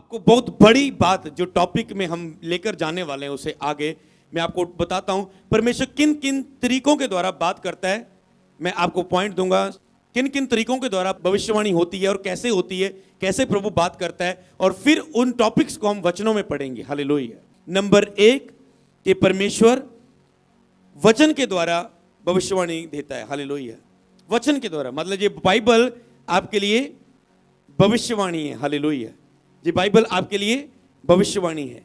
आपको बहुत बड़ी बात जो टॉपिक में हम लेकर जाने वाले हैं उसे आगे मैं आपको बताता हूं। परमेश्वर किन किन तरीकों के द्वारा बात करता है, मैं आपको पॉइंट दूंगा। किन किन तरीकों के द्वारा भविष्यवाणी होती है और कैसे होती है, कैसे प्रभु बात करता है, और फिर उन टॉपिक्स को हम वचनों में पढ़ेंगे। हालेलुया। नंबर 1 कि परमेश्वर वचन के द्वारा भविष्यवाणी देता है। हालेलुया। वचन के द्वारा मतलब ये बाइबल आपके लिए भविष्यवाणी है। हालेलुया। ये बाइबल आपके लिए भविष्यवाणी है।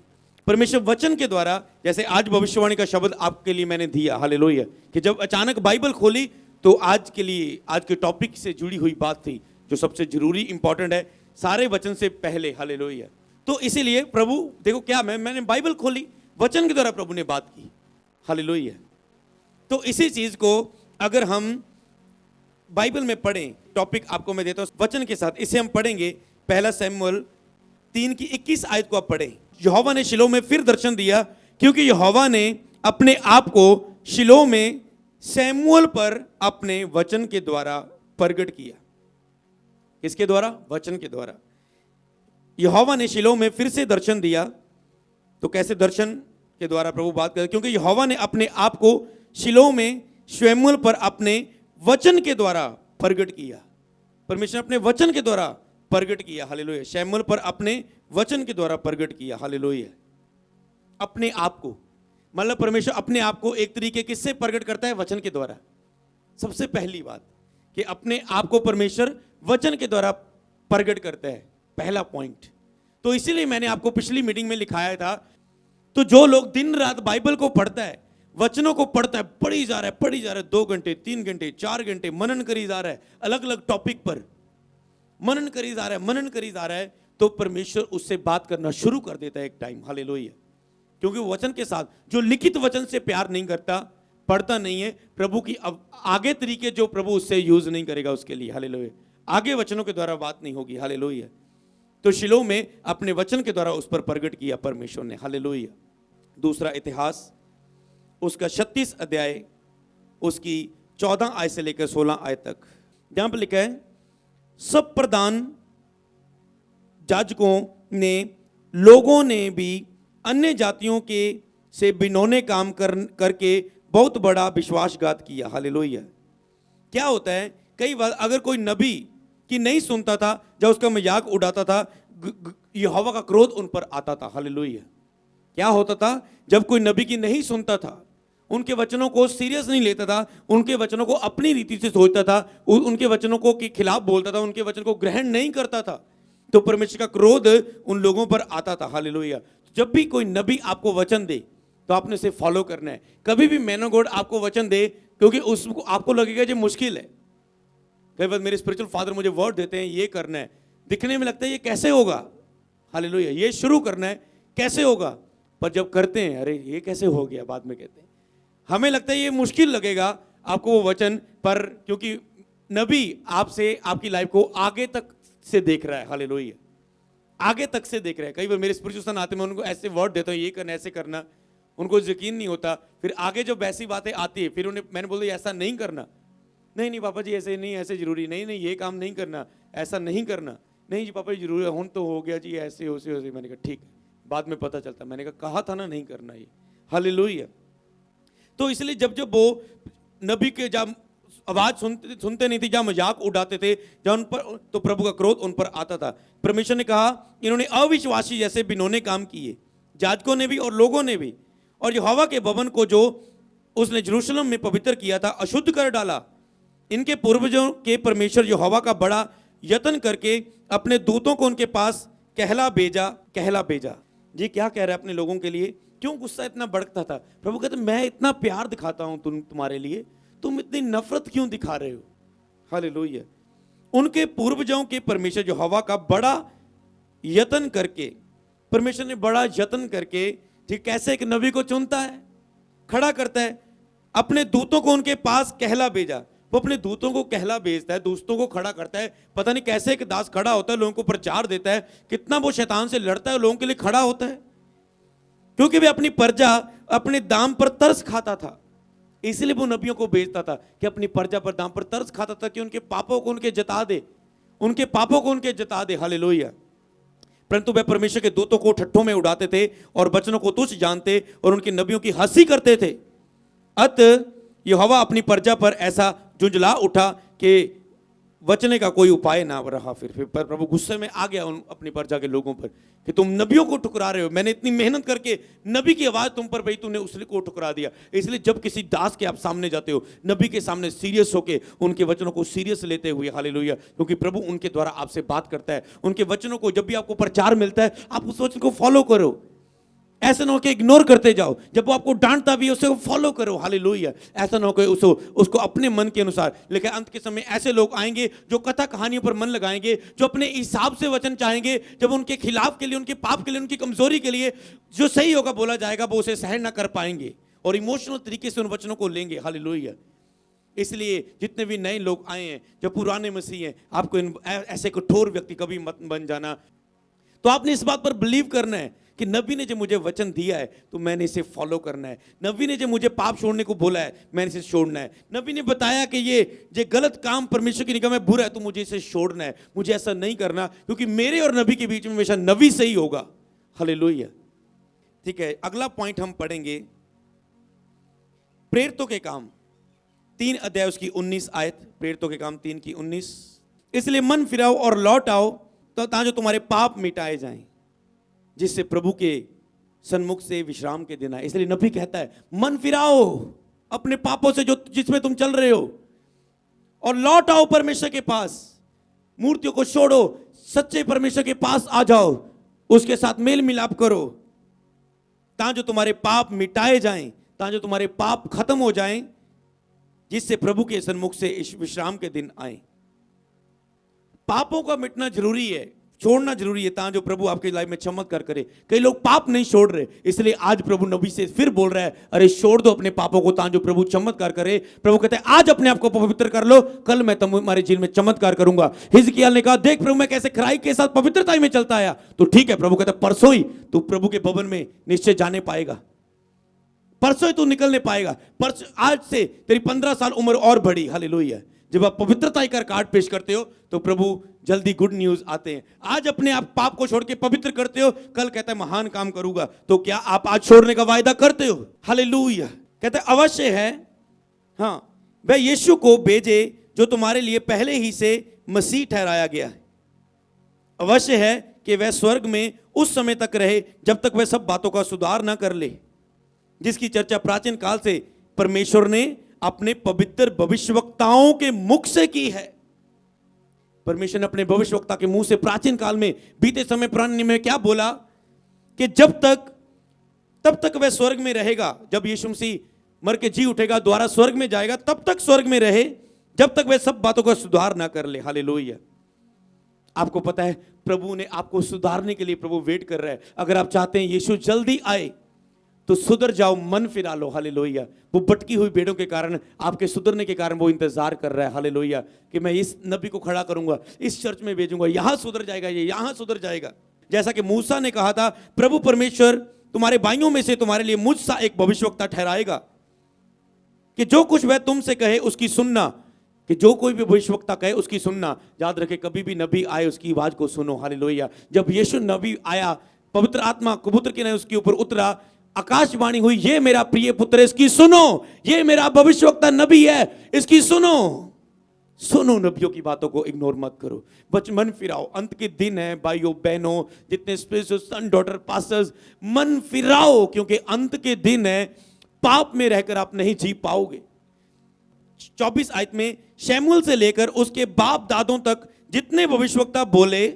परमेश्वर वचन के द्वारा, जैसे आज भविष्यवाणी का शब्द आपके लिए मैंने दिया। हालेलुया। कि जब अचानक बाइबल खोली तो आज के लिए, आज के टॉपिक से जुड़ी हुई बात थी जो सबसे जरूरी इंपॉर्टेंट है सारे वचन से पहले। हालेलुया। तो इसीलिए प्रभु देखो क्या मैंने बाइबल खोली, वचन के द्वारा प्रभु ने बात की। हालेलुया। तो इसी चीज को अगर हम बाइबल में पढ़ें, टॉपिक आपको मैं देता हूं वचन के साथ, इसे हम पढ़ेंगे। पहला शमूएल 3:21 आयत को आप पढ़ें। यहोवा ने शिलो में फिर दर्शन दिया, क्योंकि यहोवा ने अपने आप को शिलो में शमूएल पर अपने वचन के द्वारा प्रगट किया। किसके द्वारा? वचन के द्वारा। यहोवा ने शिलो में फिर से दर्शन दिया। तो कैसे दर्शन के द्वारा प्रभु बात कर? क्योंकि यहोवा ने अपने आप को शिलो में शमूएल पर अपने वचन के द्वारा प्रगट किया। परमेश्वर अपने वचन के द्वारा प्रगट किया। हालेलुया। शमूएल पर अपने वचन के द्वारा प्रगट किया। हालेलुया। अपने आप को मतलब परमेश्वर अपने आप को एक तरीके किससे प्रकट करता है? वचन के द्वारा। सबसे पहली बात कि अपने आप को परमेश्वर वचन के द्वारा प्रकट करता है, पहला पॉइंट। तो इसीलिए मैंने आपको पिछली मीटिंग में लिखाया था, तो जो लोग दिन रात बाइबल को पढ़ता है, वचनों को पढ़ता है, पढ़ी जा रहा है 2 घंटे 3 घंटे 4 घंटे मनन करी जा रहा है, अलग अलग टॉपिक पर मनन करी जा रहा है, तो परमेश्वर उससे बात करना शुरू कर देता है एक टाइम। हालेलुया। क्योंकि वचन के साथ जो लिखित वचन से प्यार नहीं करता, पढ़ता नहीं है, प्रभु की आगे तरीके जो प्रभु उससे यूज नहीं करेगा उसके लिए। हालेलुया। आगे वचनों के द्वारा बात नहीं होगी। हालेलुया। तो शिलो में अपने वचन के द्वारा उस पर प्रगट किया परमेश्वर ने। हालेलुया। दूसरा इतिहास उसका 36 अध्याय उसकी 14 आयत से लेकर 16 आयत तक, जहां पर लिखा है, सब प्रधान याजकों ने, लोगों ने भी अन्य जातियों के से बिनौने काम करके बहुत बड़ा विश्वासघात किया। हालेलुया। क्या होता है, कई बार अगर कोई नबी की नहीं सुनता था, जब उसका मजाक उड़ाता था, यहोवा का क्रोध उन पर आता था। हालेलुया। क्या होता था, जब कोई नबी की नहीं सुनता था, उनके वचनों को सीरियस नहीं लेता था, उनके वचनों को अपनी रीति से सोचता था, उनके वचनों को के खिलाफ बोलता था, उनके वचन को ग्रहण नहीं करता था, तो परमेश्वर का क्रोध उन लोगों पर आता था। हालेलुया। जब भी कोई नबी आपको वचन दे तो आपने उसे फॉलो करना है। कभी भी मैन ऑफ गॉड आपको वचन दे, क्योंकि उसको आपको लगेगा ये मुश्किल है। कई बार मेरे स्पिरिचुअल फादर मुझे वर्ड देते हैं, ये करना है, दिखने में लगता है ये कैसे होगा। हालेलुया। ये शुरू करना है, कैसे होगा, पर जब करते हैं, अरे ये कैसे हो गया, बाद में कहते हैं। हमें लगता है ये मुश्किल लगेगा आपको वो वचन, पर क्योंकि नबी आपसे आपकी लाइफ को आगे तक से देख रहा है। हालेलुया। आगे तक से देख रहे हैं। कई बार मेरे स्पिरिचुअल सन आते हैं, मैं उनको ऐसे वर्ड देता हूँ, ये करना ऐसे करना, उनको यकीन नहीं होता। फिर आगे जब वैसी बातें आती है, फिर उन्हें मैंने बोला ऐसा नहीं करना, नहीं पापा जी ऐसे नहीं, ऐसे जरूरी नहीं, ये काम नहीं करना, ऐसा नहीं करना, नहीं जी पापा जी जरूरी है, तो हो गया जी, ऐसे हो से। मैंने कहा ठीक है, बाद में पता चलता, मैंने कहा था ना नहीं करना ये। हालेलुया। तो इसलिए जब वो नबी के जब आवाज सुनते नहीं थे, जहां मजाक उड़ाते थे, जहां उन पर, तो प्रभु का क्रोध उन पर आता था। परमेश्वर ने कहा, इन्होंने अविश्वासी जैसे बिनौने काम किए, याजकों ने भी और लोगों ने भी, और यहोवा के भवन को जो उसने यरूशलेम में पवित्र किया था अशुद्ध कर डाला। इनके पूर्वजों के परमेश्वर यहोवा का बड़ा यत्न करके अपने दूतों को उनके पास कहला भेजा। ये क्या कह रहा है अपने लोगों के लिए? क्यों गुस्सा इतना भड़कता था? प्रभु कहते, मैं इतना प्यार दिखाता हूं तुम्हारे लिए, तुम इतनी नफरत क्यों दिखा रहे हो? हालेलुया। उनके पूर्वजों के परमेश्वर यहोवा का बड़ा यत्न करके, परमेश्वर ने बड़ा यत्न करके, ठीक कैसे एक नबी को चुनता है, खड़ा करता है, अपने दूतों को उनके पास कहला भेजा। वो अपने दूतों को कहला भेजता है, दूतों को खड़ा करता है। पता नहीं कैसे एक दास खड़ा होता है, लोगों को प्रचार देता है, कितना वो शैतान से लड़ता है, लोगों के लिए खड़ा होता है, क्योंकि वे अपनी प्रजा अपने दाम पर तरस खाता था। इसलिए वो नबियों को भेजता था कि अपनी प्रजा पर दाम पर तरस खाता था, कि उनके पापों को उनके जता दे, उनके पापों को उनके जता दे। हालेलुया। परंतु वह परमेश्वर के दूतों को ठट्ठों में उड़ाते थे और वचनों को तुच्छ जानते और उनके नबियों की हंसी करते थे। अतः यहोवा अपनी प्रजा पर ऐसा झुंझला उठा कि वचने का कोई उपाय ना रहा। फिर प्रभु गुस्से में आ गया उन अपनी प्रजा के लोगों पर कि तुम नबियों को ठुकरा रहे हो। मैंने इतनी मेहनत करके नबी की आवाज तुम पर पई, तुमने उसको ठुकरा दिया। इसलिए जब किसी दास के आप सामने जाते हो, नबी के सामने सीरियस होके उनके वचनों को सीरियस लेते हुए, हालेलुया, क्योंकि प्रभु उनके द्वारा आपसे बात करता है। उनके वचनों को जब भी आपको प्रचार मिलता है, आप उस वचन को फॉलो करो। ऐसा ना हो कि इग्नोर करते जाओ। जब वो आपको डांटता भी उसे फॉलो करो, हालेलुया। ऐसा ना हो कि उसको अपने मन के अनुसार। लेकिन अंत के समय ऐसे लोग आएंगे जो कथा कहानियों पर मन लगाएंगे, जो अपने हिसाब से वचन चाहेंगे। जब उनके खिलाफ के लिए, उनके पाप के लिए, उनकी कमजोरी के लिए जो सही होगा बोला जाएगा, वो उसे सहन ना कर पाएंगे और इमोशनल तरीके से उन वचनों को लेंगे, हालेलुया। इसलिए जितने भी नए लोग आए हैं, जो पुराने मसीह हैं, आपको ऐसे कठोर व्यक्ति कभी मत बन जाना। तो आपने इस बात पर बिलीव करना है कि नबी ने जो मुझे वचन दिया है तो मैंने इसे फॉलो करना है। नबी ने जो मुझे पाप छोड़ने को बोला है, मैंने इसे छोड़ना है। नबी ने बताया कि ये गलत काम परमेश्वर की निगाह में बुरा है, तो मुझे इसे छोड़ना है। मुझे ऐसा नहीं करना, क्योंकि मेरे और नबी के बीच में हमेशा नबी सही होगा, हालेलुया। ठीक है, अगला पॉइंट हम पढ़ेंगे, प्रेरितों के काम 3 अध्याय उसकी 19 आयत। प्रेरितों के काम 3 की 19। इसलिए मन फिराओ और लौट आओ तो ताकि तुम्हारे पाप मिटाए जाएं, जिससे प्रभु के सन्मुख से विश्राम के दिन आए। इसलिए नबी कहता है मन फिराओ अपने पापों से जो जिसमें तुम चल रहे हो, और लौट आओ परमेश्वर के पास। मूर्तियों को छोड़ो, सच्चे परमेश्वर के पास आ जाओ, उसके साथ मेल मिलाप करो, ताकि जो तुम्हारे पाप मिटाए जाएं, ताकि जो तुम्हारे पाप खत्म हो जाएं, जिससे प्रभु के सन्मुख से विश्राम के दिन आए। पापों का मिटना जरूरी है, छोड़ना जरूरी है, ताकि जो प्रभु आपके लाइफ में चमत्कार करे। कई लोग पाप नहीं छोड़ रहे, इसलिए आज प्रभु नबी से फिर बोल रहा है, अरे छोड़ दो अपने पापों को, ताकि जो प्रभु चमत्कार करे। प्रभु कहते हैं आज अपने आप को पवित्र कर लो, कल मैं तुम्हारे जीवन में चमत्कार करूंगा। हिजकिय्याह ने कहा देख प्रभु मैं कैसे खराई के साथ पवित्रता में चलता आया। तो ठीक है, प्रभु कहते हैं परसों ही तू प्रभु के भवन में निश्चय जाने पाएगा, परसों ही तू निकलने पाएगा। आज से तेरी 15 साल उम्र और बढ़ी, हालेलुया। जब आप पवित्रता कर कार्ड पेश करते हो तो प्रभु जल्दी गुड न्यूज आते हैं। आज अपने आप पाप को छोड़ के पवित्र करते हो, कल कहता है महान काम करूंगा। तो क्या आप आज छोड़ने का वायदा करते हो? हालेलुया। कहते हैं अवश्य है, हाँ, वह यीशु को भेजे जो तुम्हारे लिए पहले ही से मसीह ठहराया गया है। अवश्य है कि वह स्वर्ग में उस समय तक रहे जब तक वह सब बातों का सुधार ना कर ले, जिसकी चर्चा प्राचीन काल से परमेश्वर ने अपने पवित्र भविष्यवक्ताओं के मुख से की है। परमेश्वर ने अपने भविष्यवक्ता के मुंह से प्राचीन काल में, बीते समय पुराने में क्या बोला कि तब तक वह स्वर्ग में रहेगा। जब यीशु मसीह मर के जी उठेगा, द्वारा स्वर्ग में जाएगा, तब तक स्वर्ग में रहे जब तक वह सब बातों का सुधार ना कर ले, हालेलुया। आपको पता है प्रभु ने आपको सुधारने के लिए प्रभु वेट कर रहा है। अगर आप चाहते हैं यीशु जल्दी आए तो सुधर जाओ, मन फिरा लो, हालेलुया। वो भटकी हुई भेड़ों के कारण, आपके सुधरने के कारण वो इंतजार कर रहा है, हालेलुया, कि मैं इस नबी को खड़ा करूंगा, इस चर्च में भेजूंगा, यहां सुधर जाएगा, ये यहां सुधर जाएगा। जैसा कि मूसा ने कहा था, प्रभु परमेश्वर तुम्हारे भाइयों में से तुम्हारे लिए मुझ सा एक भविष्यवक्ता ठहराएगा कि जो कुछ वह तुमसे कहे उसकी सुनना, कि जो कोई भी भविष्यवक्ता कहे उसकी सुनना। याद रखे, कभी भी नबी आए उसकी आवाज को सुनो, हालेलुया। जब यीशु नबी आया, पवित्र आत्मा कबूतर के उसके ऊपर उतरा, आकाशवाणी हुई, ये मेरा प्रिय पुत्र है, इसकी सुनो, ये मेरा भविष्यवक्ता नबी है, इसकी सुनो। सुनो, नबियों की बातों को इग्नोर मत करो, मन फिराओ। अंत के दिन है भाइयों बहनों, जितने स्पेशल सन डॉटर पास्टर्स, मन फिराओ, क्योंकि अंत के दिन है। पाप में रहकर आप नहीं जी पाओगे। 24 आयत में शमूएल से लेकर उसके बाप दादों तक जितने भविष्यवक्ता बोले,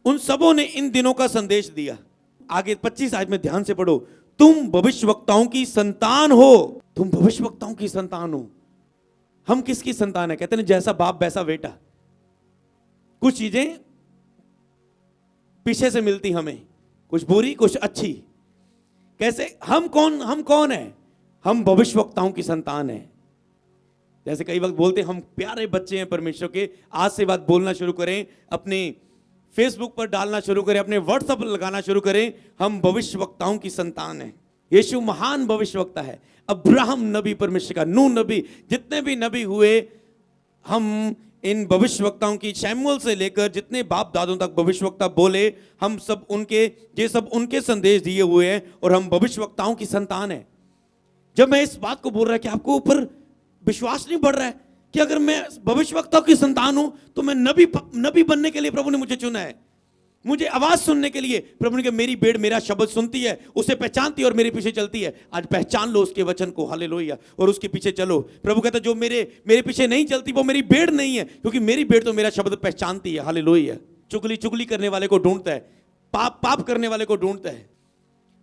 उन सबों ने इन दिनों का संदेश दिया। आगे 25 आयत में ध्यान से पढ़ो, तुम भविष्यवक्ताओं की संतान हो। तुम भविष्यवक्ताओं की संतान हो। हम किसकी संतान है? कहते हैं जैसा बाप वैसा बेटा। कुछ चीजें पीछे से मिलती हमें, कुछ बुरी कुछ अच्छी। कैसे? हम कौन है? हम भविष्यवक्ताओं की संतान है। जैसे कई वक्त बोलते हैं हम प्यारे बच्चे हैं परमेश्वर के। आज से बात बोलना शुरू करें, अपने फेसबुक पर डालना शुरू करें, अपने व्हाट्सएप पर लगाना शुरू करें, हम भविष्यवक्ताओं की संतान हैं। यीशु महान भविष्यवक्ता है। अब्राहम नबी परमेश्वर का, नूह नबी, जितने भी नबी हुए, हम इन भविष्यवक्ताओं की, शैमुएल से लेकर जितने बाप दादों तक भविष्यवक्ता बोले, हम सब उनके, ये सब उनके संदेश दिए हुए हैं और हम भविष्यवक्ताओं की संतान है। जब मैं इस बात को बोल रहा है कि आपको ऊपर विश्वास नहीं बढ़ रहा है कि अगर मैं भविष्यवक्ता की संतान हूं तो मैं नबी बनने के लिए प्रभु ने मुझे चुना है, मुझे आवाज सुनने के लिए। प्रभु ने कहा मेरी भेड़ मेरा शब्द सुनती है, उसे पहचानती है और मेरे पीछे चलती है। आज पहचान लो उसके वचन को, हालेलुया, और उसके पीछे चलो। प्रभु कहता जो मेरे पीछे नहीं चलती वो मेरी भेड़ नहीं है, क्योंकि मेरी भेड़ तो मेरा शब्द पहचानती है, हालेलुया। चुगली करने वाले को ढूंढता है, पाप करने वाले को ढूंढता है।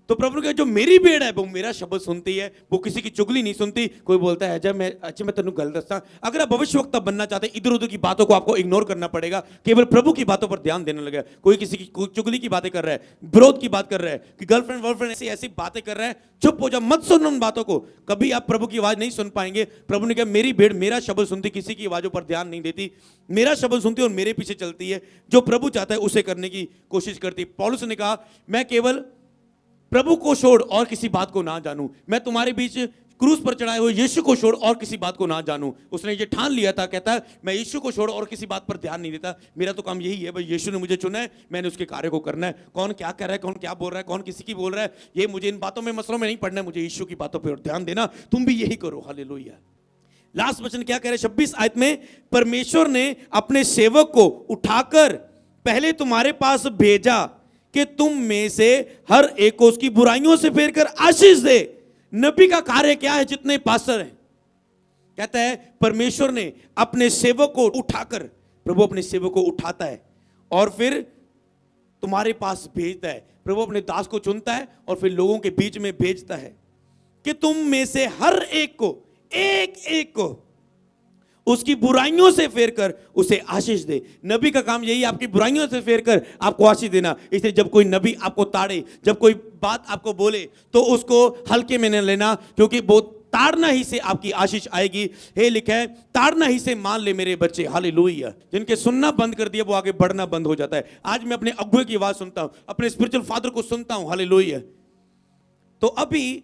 तो प्रभु ने कहा जो मेरी भेड़ है वो मेरा शब्द सुनती है, वो किसी की चुगली नहीं सुनती। कोई बोलता है मैं तेन गल दसा, अगर आप भविष्यवक्ता बनना चाहते हैं इधर उधर की बातों को आपको इग्नोर करना पड़ेगा, केवल प्रभु की बातों पर ध्यान देने लगे। कोई किसी की चुगली की बातें कर रहा है, विरोध की बात कर रहा है कि गर्लफ्रेंड वर्लफ्रेंड ऐसी ऐसी बातें कर रहा है, चुप हो जा, मत सुन उन बातों को। कभी आप प्रभु की आवाज नहीं सुन पाएंगे। प्रभु ने कहा मेरी भेड़ मेरा शब्द सुनती, किसी की आवाजों पर ध्यान नहीं देती, मेरा शब्द सुनती और मेरे पीछे चलती है। जो प्रभु चाहता है उसे करने की कोशिश करती। पौलुस ने कहा मैं केवल प्रभु को छोड़ और किसी बात को ना जानूं, मैं तुम्हारे बीच क्रूस पर चढ़ाए हुए यीशु को छोड़ और किसी बात को ना जानूं। उसने ये ठान लिया था, कहता है मैं यीशु को छोड़ और किसी बात पर ध्यान नहीं देता, मेरा तो काम यही है भाई, यीशु ने मुझे चुना है, मैंने उसके कार्य को करना है। कौन क्या कर रहा है, कौन क्या बोल रहा है, कौन किसी की बोल रहा है, ये मुझे इन बातों में मसलों में नहीं पड़ना है, मुझे यीशु की बातों पर ध्यान देना। तुम भी यही करो, हालेलुया। लास्ट वचन क्या कह रहे 26 आयत में, परमेश्वर ने अपने सेवक को उठाकर पहले तुम्हारे पास भेजा कि तुम में से हर एक को उसकी बुराइयों से फेर कर आशीष दे। नबी का कार्य क्या है? जितने पास्टर हैं, कहता है परमेश्वर ने अपने सेवक को उठाकर, प्रभु अपने सेवक को उठाता है और फिर तुम्हारे पास भेजता है। प्रभु अपने दास को चुनता है और फिर लोगों के बीच में भेजता है कि तुम में से हर एक को, एक को उसकी बुराइयों से फेर कर उसे आशीष दे। नबी का काम यही, आपकी बुराइयों से फेर कर आपको आशीष देना। इसलिए जब कोई नबी आपको ताड़े, जब कोई बात आपको बोले तो उसको हल्के में न लेना, क्योंकि वो ताड़ना ही से आपकी आशीष आएगी। हे लिखा है ताड़ना ही से मान ले मेरे बच्चे, हालेलुया। जिनके सुनना बंद कर दिया वो आगे बढ़ना बंद हो जाता है। आज मैं अपने अगुए की आवाज सुनता हूं, अपने स्पिरिचुअल फादर को सुनता हूं, हालेलुया। तो अभी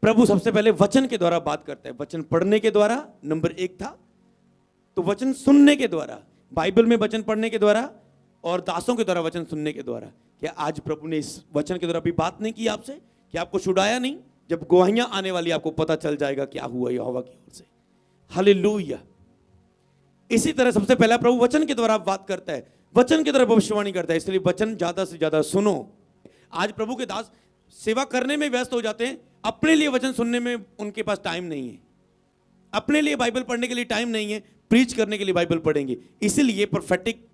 प्रभु सबसे पहले वचन के द्वारा बात करता है। वचन पढ़ने के द्वारा नंबर 1 था, तो वचन सुनने के द्वारा, बाइबल में वचन पढ़ने के द्वारा और दासों के द्वारा वचन सुनने के द्वारा। क्या आज प्रभु ने इस वचन के द्वारा भी बात नहीं की आपसे? क्या आपको छुड़ाया नहीं? जब गवाहियां आने वाली आपको पता चल जाएगा क्या हुआ यहोवा की ओर से, हालेलुया। इसी तरह सबसे पहला प्रभु वचन के द्वारा बात करता है, वचन के द्वारा भविष्यवाणी करता है। इसलिए वचन ज्यादा से ज्यादा सुनो। आज प्रभु के दास सेवा करने में व्यस्त हो जाते हैं, अपने लिए वचन सुनने में उनके पास टाइम नहीं है, अपने लिए बाइबल पढ़ने के लिए टाइम नहीं है, प्रीच करने के लिए बाइबल पढ़ेंगे। इसीलिए प्रोफेटिक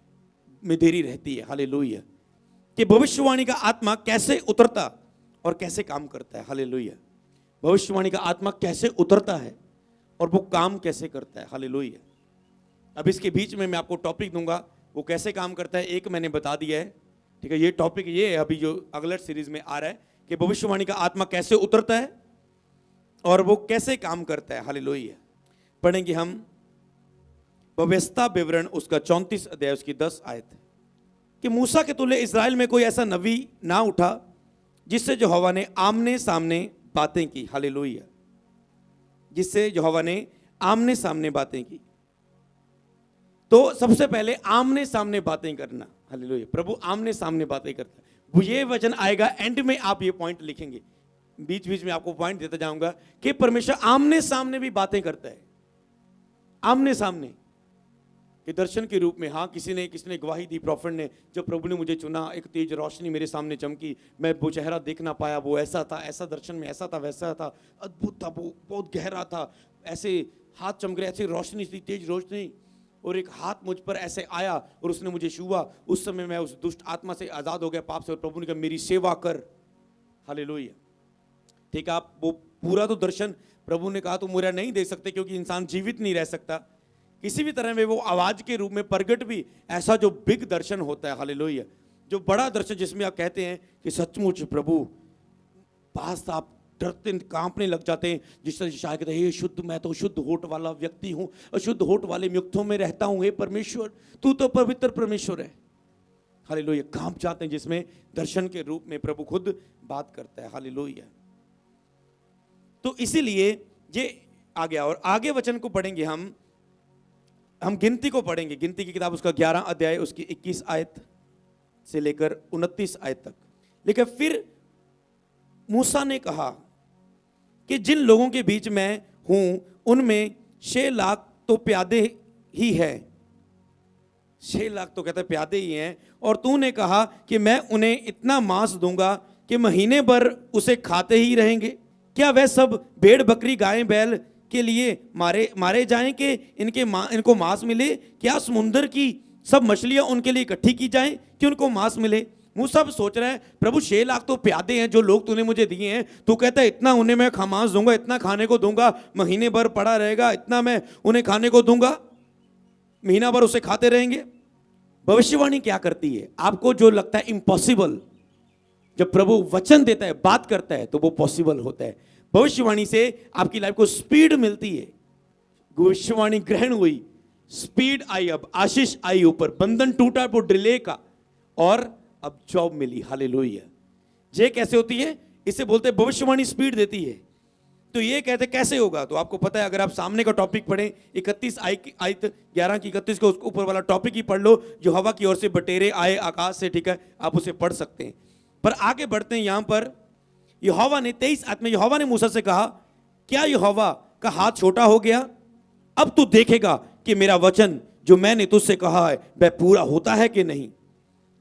में देरी रहती है, हालेलुया। कि भविष्यवाणी का आत्मा कैसे उतरता और कैसे काम करता है, हालेलुया। भविष्यवाणी का आत्मा कैसे उतरता है और वो काम कैसे करता है, हालेलुया। अब इसके बीच में मैं आपको टॉपिक दूंगा, वो कैसे काम करता है एक मैंने बता दिया है, ठीक है। ये टॉपिक ये है अभी जो अगले सीरीज में आ रहा है कि भविष्यवाणी का आत्मा कैसे उतरता है और वो कैसे काम करता है, हालेलुया। पढ़ेंगे हम व्यवस्था विवरण उसका 34 अध्याय उसकी 10 आयत, कि मूसा के तुल्य इस्राएल में कोई ऐसा नबी ना उठा जिससे यहोवा ने आमने सामने बातें की, हालेलुया। जिससे यहोवा ने आमने सामने बातें की। तो सबसे पहले आमने सामने बातें करना, हालेलुया। प्रभु आमने सामने बातें करता है। वो ये वचन आएगा एंड में, आप ये पॉइंट लिखेंगे, बीच बीच में आपको पॉइंट देता जाऊंगा कि परमेश्वर आमने सामने भी बातें करता है। आमने सामने के दर्शन के रूप में। हाँ, किसी ने गवाही दी, प्रॉफिट ने, जब प्रभु ने मुझे चुना, एक तेज रोशनी मेरे सामने चमकी, मैं वो चेहरा देख ना पाया, वो ऐसा था, ऐसा दर्शन में ऐसा था, वैसा था, अद्भुत था, वो बहुत गहरा था, ऐसे हाथ चमक रहे, ऐसी रोशनी थी, तेज रोशनी, और एक हाथ मुझ पर ऐसे आया और उसने मुझे छुआ। उस समय मैं उस दुष्ट आत्मा से आजाद हो गया, पाप से, और प्रभु ने कहा मेरी सेवा कर, हालेलुया। ठीक है, आप वो पूरा तो दर्शन प्रभु ने कहा तो मेरा नहीं दे सकते, क्योंकि इंसान जीवित नहीं रह सकता। किसी भी तरह में वो आवाज के रूप में प्रगट भी ऐसा जो बिग दर्शन होता है, हालेलुया, जो बड़ा दर्शन जिसमें आप कहते हैं कि सचमुच प्रभु पास आप डरते कांपने लग जाते हैं। जिस तरह शायद कहते हैं हे शुद्ध, मैं तो शुद्ध होठ वाला व्यक्ति हूं, अशुद्ध होठ वाले युक्तों में रहता हूं, हे परमेश्वर तू तो पवित्र परमेश्वर है, हालेलुया। कांप जाते हैं, जिसमें दर्शन के रूप में प्रभु खुद बात करता है, हालेलुया। तो इसीलिए ये आ गया। और आगे वचन को पढ़ेंगे हम हम गिनती को पढ़ेंगे, गिनती की किताब उसका 11 अध्याय उसकी 21 आयत से लेकर 29 आयत तक। लेकिन फिर मूसा ने कहा कि जिन लोगों के बीच मैं हूं उनमें 6 लाख तो प्यादे ही है, 6 लाख तो कहते प्यादे ही हैं, और तूने कहा कि मैं उन्हें इतना मांस दूंगा कि महीने भर उसे खाते ही रहेंगे। क्या वह सब भेड़ बकरी गाय बैल के लिए मारे जाएं कि इनको मांस मिले? क्या समुंदर की सब मछलियां उनके लिए इकट्ठी की जाएं कि उनको मांस मिले? मूसा भी सोच रहा है, प्रभु 6 लाख तो प्यादे हैं जो लोग तूने मुझे दिए हैं, तू कहता है इतना उन्हें मैं मांस दूंगा, इतना खाने को दूंगा, महीने भर पड़ा रहेगा, इतना मैं उन्हें खाने को दूंगा, महीना भर उसे खाते रहेंगे। भविष्यवाणी क्या करती है? आपको जो लगता है इम्पॉसिबल, जब प्रभु वचन देता है, बात करता है, तो वो पॉसिबल होता है। भविष्यवाणी से आपकी लाइफ को स्पीड मिलती है। भविष्यवाणी ग्रहण हुई, स्पीड आई, अब आशीष आई ऊपर, बंधन टूटा वो डिले का, और अब जॉब मिली। हालेलुया। ये कैसे होती है? इसे बोलते हैं भविष्यवाणी स्पीड देती है। तो ये कहते कैसे होगा? तो आपको पता है, अगर आप सामने का टॉपिक पढ़ें, 31 आयत 11 की 31 को ऊपर वाला टॉपिक ही पढ़ लो, जो हवा की ओर से बटेरे आए आकाश से, ठीक है, आप उसे पढ़ सकते हैं। पर आगे बढ़ते हैं, यहां पर यहोवा ने 23 आयत में यहोवा ने मूसा से कहा, क्या यहोवा का हाथ छोटा हो गया? अब तू देखेगा कि मेरा वचन जो मैंने तुझसे कहा है वह पूरा होता है कि नहीं।